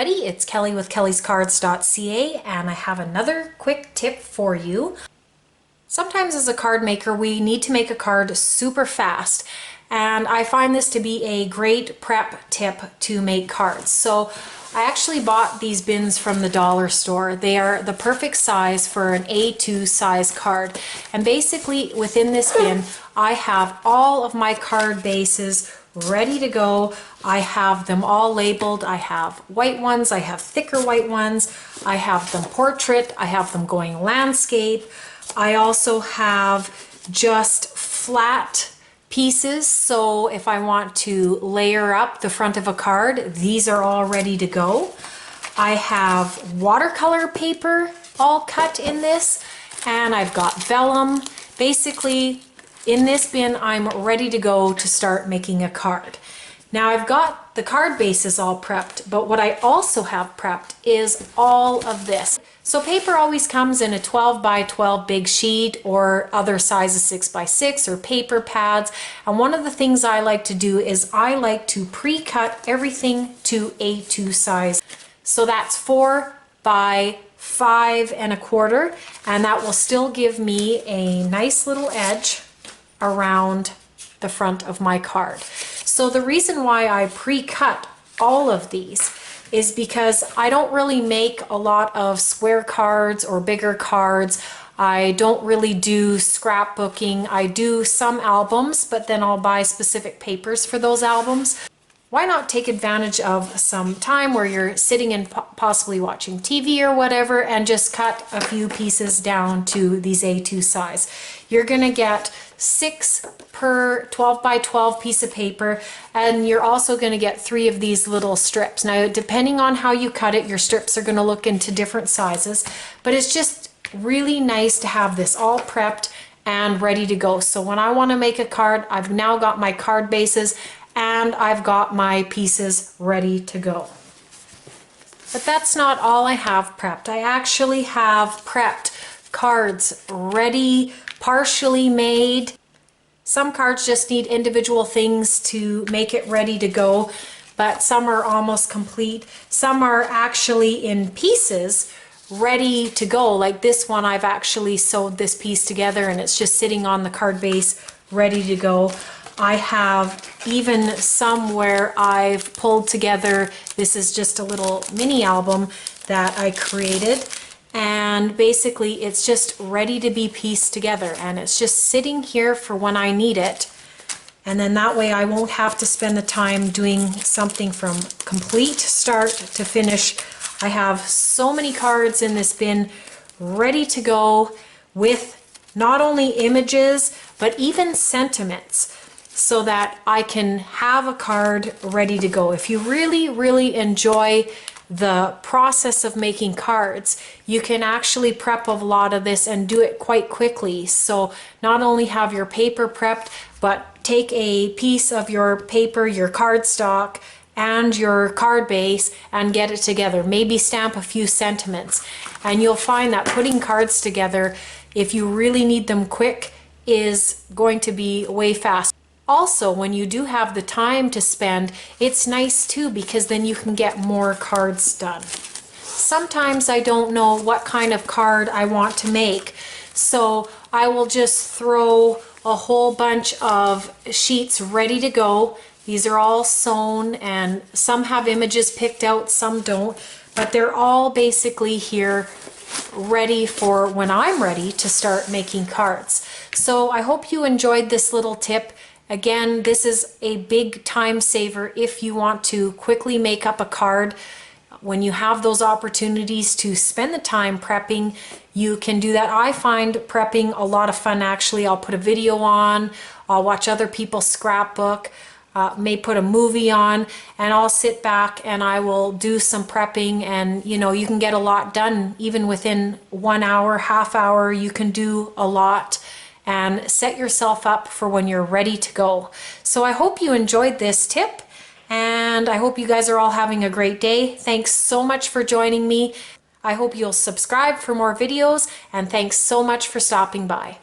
everybody, it's Kelly with Kellyscards.ca, and I have another quick tip for you. Sometimes as a card maker we need to make a card super fast, and I find this to be a great prep tip to make cards. So I actually bought these bins from the dollar store. They are the perfect size for an A2 size card, and basically within this bin I have all of my card bases ready to go. I have them all labeled. I have white ones, I have thicker white ones, I have them portrait, I have them going landscape. I also have just flat pieces, so if I want to layer up the front of a card, these are all ready to go. I have watercolor paper all cut in this, and I've got vellum. Basically, in this bin, I'm ready to go to start making a card. Now I've got the card bases all prepped, but what I also have prepped is all of this. So paper always comes in a 12 by 12 big sheet or other sizes 6 by 6 or paper pads. And one of the things I like to do is I like to pre-cut everything to A2 size. So that's 4 by 5 1/4, and that will still give me a nice little edge around the front of my card. So the reason why I pre-cut all of these is because I don't really make a lot of square cards or bigger cards. I don't really do scrapbooking. I do some albums, but then I'll buy specific papers for those albums. Why not take advantage of some time where you're sitting and possibly watching TV or whatever, and just cut a few pieces down to these A2 size. You're gonna get 6 per 12 by 12 piece of paper, and you're also going to get 3 of these little strips. Now depending on how you cut it, your strips are going to look into different sizes, but it's just really nice to have this all prepped and ready to go. So when I want to make a card, I've now got my card bases and I've got my pieces ready to go. But that's not all I have prepped. I actually have prepped cards ready, partially made. Some cards just need individual things to make it ready to go, but some are almost complete. Some are actually in pieces ready to go. Like this one, I've actually sewed this piece together and it's just sitting on the card base ready to go. I have even some where I've pulled together, this is just a little mini album that I created, and basically it's just ready to be pieced together, and it's just sitting here for when I need it, and then that way I won't have to spend the time doing something from complete start to finish. I have so many cards in this bin ready to go with not only images but even sentiments, so that I can have a card ready to go. If you really enjoy the process of making cards, you can actually prep a lot of this and do it quite quickly. So not only have your paper prepped, but take a piece of your paper, your cardstock, and your card base and get it together. Maybe stamp a few sentiments, and you'll find that putting cards together, if you really need them quick, is going to be way faster. Also, when you do have the time to spend, it's nice too, because then you can get more cards done. Sometimes I don't know what kind of card I want to make, so I will just throw a whole bunch of sheets ready to go. These are all sewn, and some have images picked out, some don't, but they're all basically here ready for when I'm ready to start making cards. So I hope you enjoyed this little tip. Again, this is a big time saver if you want to quickly make up a card. When you have those opportunities to spend the time prepping, you can do that. I find prepping a lot of fun actually. I'll put a video on, I'll watch other people scrapbook, may put a movie on, and I'll sit back and I will do some prepping, and you know, you can get a lot done even within 1 hour, half hour. You can do a lot and set yourself up for when you're ready to go. So I hope you enjoyed this tip, and I hope you guys are all having a great day. Thanks so much for joining me. I hope you'll subscribe for more videos, and thanks so much for stopping by.